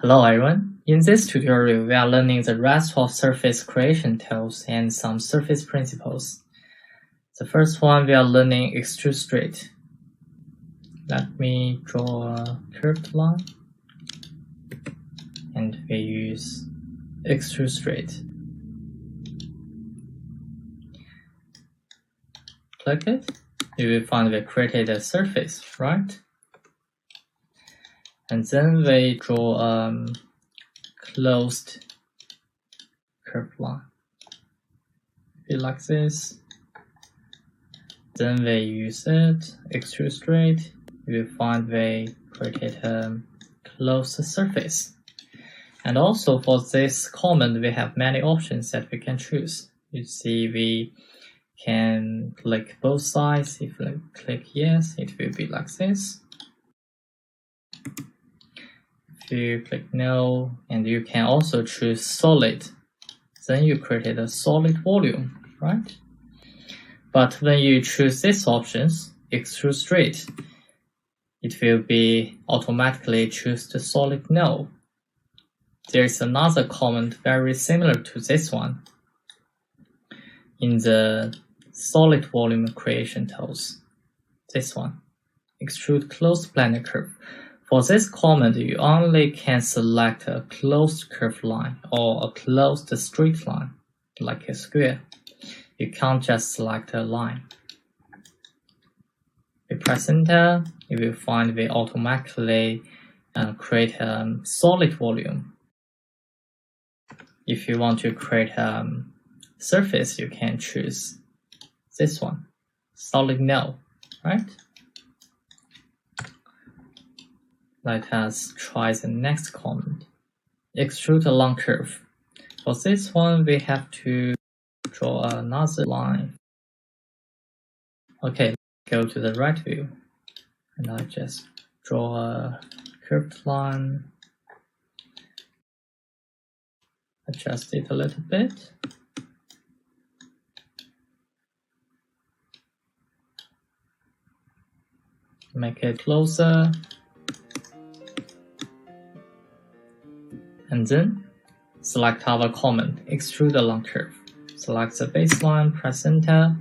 Hello everyone, in this tutorial we are learning the rest of surface creation tools and some surface principles. The first one we are learning extrude straight. Let me draw a curved line and we use extrude straight. Click it, you will find we created a surface, right? And then we draw a closed curved line. Be like this. Then we use it, extrude straight. You will find we created a closed surface. And also for this command, we have many options that we can choose. You see, we can click both sides. If we click yes, it will be like this. If you click no, and you can also choose solid, then you created a solid volume, right? But when you choose these options, extrude straight, it will be automatically choose the solid no. There is another command very similar to this one in the solid volume creation tools. This one, extrude closed planar curve. For this command, you only can select a closed curved line or a closed straight line, like a square. You can't just select a line. We press enter, you will find we automatically create a solid volume. If you want to create a surface, you can choose this one, solid no, right? Let us try the next command, extrude a long curve. For this one, we have to draw another line. Okay, go to the right view, and I just draw a curved line, adjust it a little bit. Make it closer. And then select our command, extrude a long curve. Select the baseline, press enter,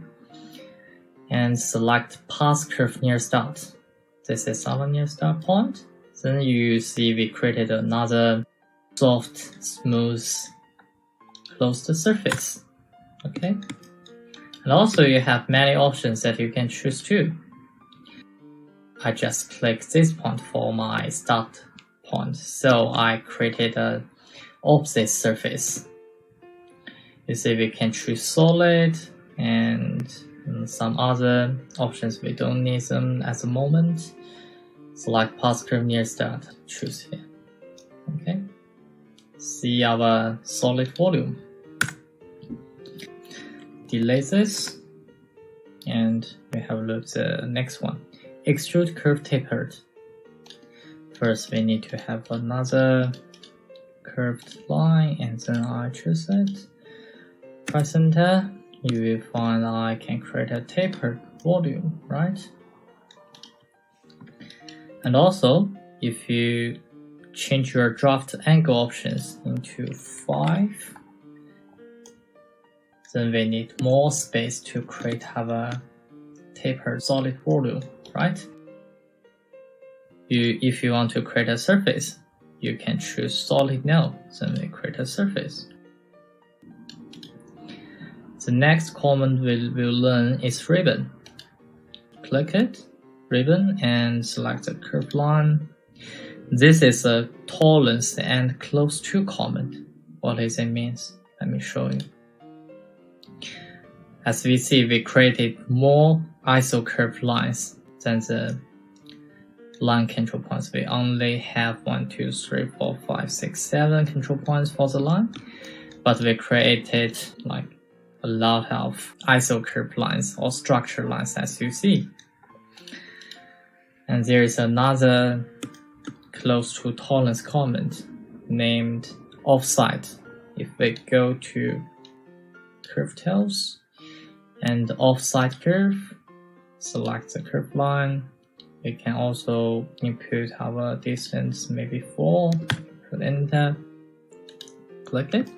and select path curve near start. This is our near start point. Then you see we created another soft, smooth, closed surface. Okay? And also you have many options that you can choose too. I just click this point for my start point, so I created an opposite surface. You see we can choose solid and some other options we don't need them at the moment. Select path curve near start, choose here. Okay, see our solid volume. Delete this and we have a look at the next one, extrude curve tapered. First, we need to have another curved line, and then I choose it. Press enter, you will find I can create a tapered volume, right? And also, if you change your draft angle options into 5, then we need more space to create our tapered solid volume, right? If you want to create a surface, you can choose solid no, then we create a surface. The next command we'll learn is ribbon. Click it, ribbon, and select the curved line. This is a tolerance and close to command. What does it mean? Let me show you. As we see, we created more iso curved lines than the line control points. We only have 1, 2, 3, 4, 5, 6, 7 control points for the line, but we created like a lot of iso curve lines or structure lines, as you see. And there is another close to tolerance command named offset. If we go to curve tails and offset curve, select the curved line. You can also input our distance, maybe 4, put enter, click it.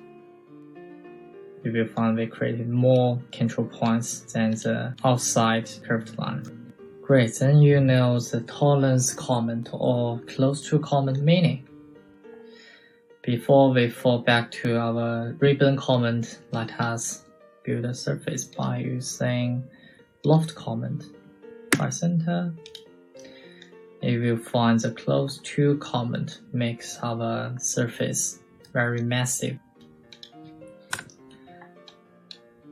You will find we created more control points than the outside curved line. Great, then you know the tolerance comment or close to comment meaning. Before we fall back to our ribbon comment, let us build a surface by using loft comment. Press enter. You will find the close to comment makes our surface very massive.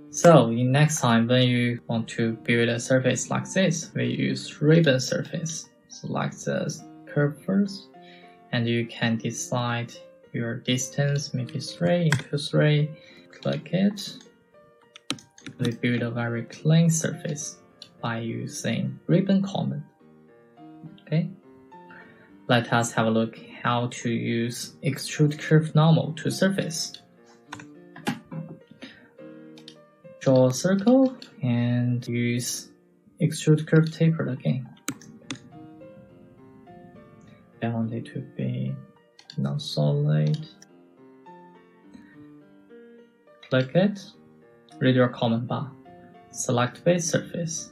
So in next time when you want to build a surface like this, we use ribbon surface. Select the curve first, and you can decide your distance, maybe 3 into 3, click it. We build a very clean surface by using ribbon comment. Okay, let us have a look how to use extrude curve normal to surface. Draw a circle and use extrude curve tapered again. I want it to be non-solid. Click it, read your comment bar, select base surface.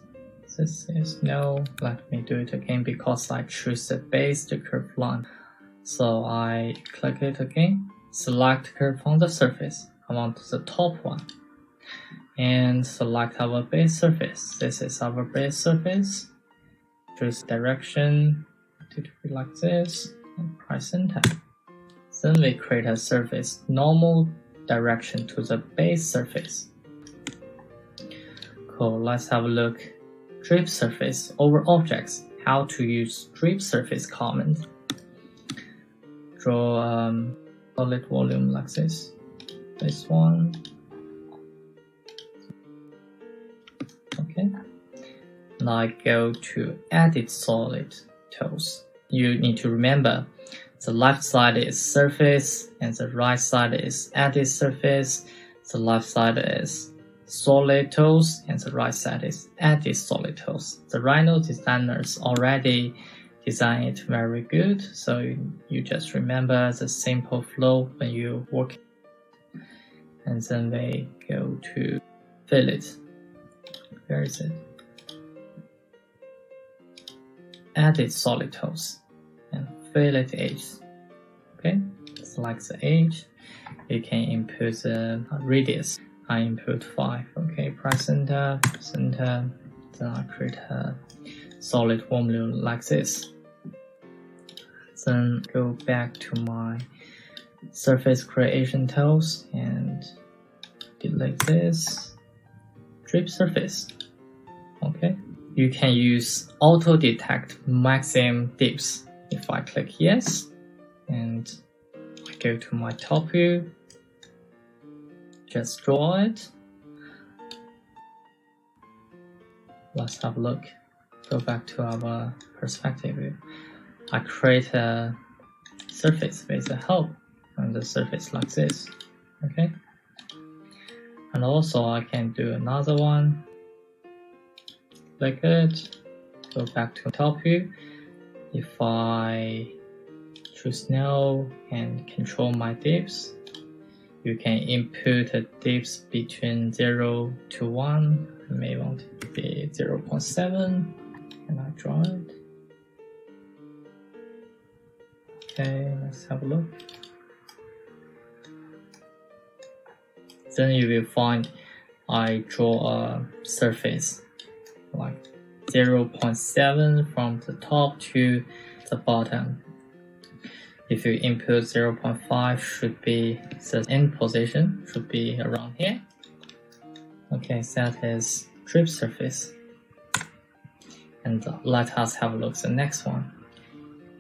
This is no, let me do it again because I choose the base, the curved line. So I click it again, select curve on the surface. I want the top one. And select our base surface. This is our base surface. Choose direction, to be like this, and press enter. Then we create a surface normal direction to the base surface. Cool, let's have a look. Drip surface over objects. How to use drip surface comment. Draw solid volume like this. This one. Okay. Now I go to edit solid tools. You need to remember the left side is surface and the right side is edit surface. The left side is solid tools and the right side is edit solid tools. The Rhino designers already designed it very good, so you just remember the simple flow when you work. And then we go to fillet. Where is it? Edit solid tools and fillet edge. Okay, select the edge. You can input the radius. I input 5. Okay, press enter, then I create a solid volume like this. Then go back to my surface creation tools and delete this. Drip surface. Okay, you can use auto detect maximum dips. If I click yes and I go to my top view, just draw it. Let's have a look. Go back to our perspective view. I create a surface with a hole on the surface like this. Okay, and also I can do another one. Click it, go back to top view. If I choose no and control my dips, you can input the dips between 0 to 1. I may want it to be 0.7, and I draw it. Okay, let's have a look. Then you will find I draw a surface like 0.7 from the top to the bottom. If you input 0.5, should be the end position, should be around here. Okay, that is drip surface. And let us have a look at the next one.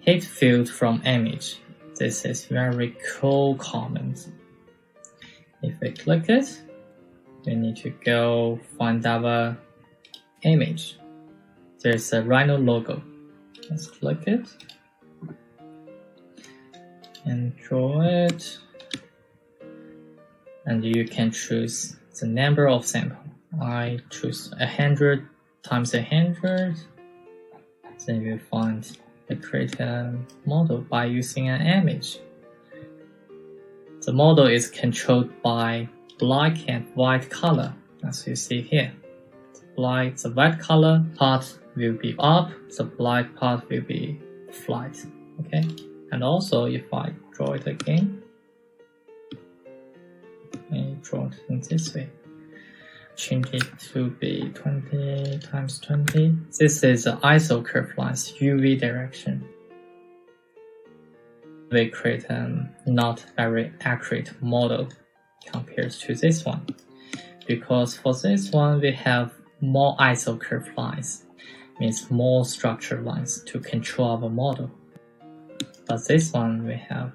Heat field from image. This is very cool comment. If we click it, we need to go find our image. There's a Rhino logo. Let's click it and draw it. And you can choose the number of sample. I choose 100 times 100. Then you find the create a model by using an image. The model is controlled by black and white color, as you see here. The white color part will be up, the black part will be flat. Okay, and also if I draw it again, I draw it in this way. Change it to be 20 times 20. This is the ISO curve lines UV direction. We create a not very accurate model compared to this one, because for this one we have more ISO curve lines, means more structure lines to control our model. But this one we have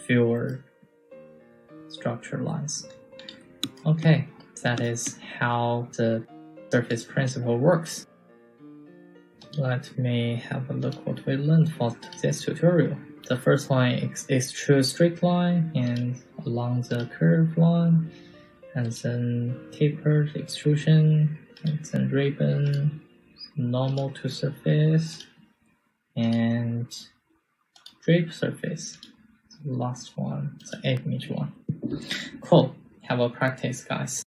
fewer structure lines. Okay, that is how the surface principle works. Let me have a look what we learned for this tutorial. The first one is extrude straight line and along the curve line, and then tapered extrusion, and then ribbon, normal to surface, and drape surface. The last one, the image one. Cool. Have a practice, guys.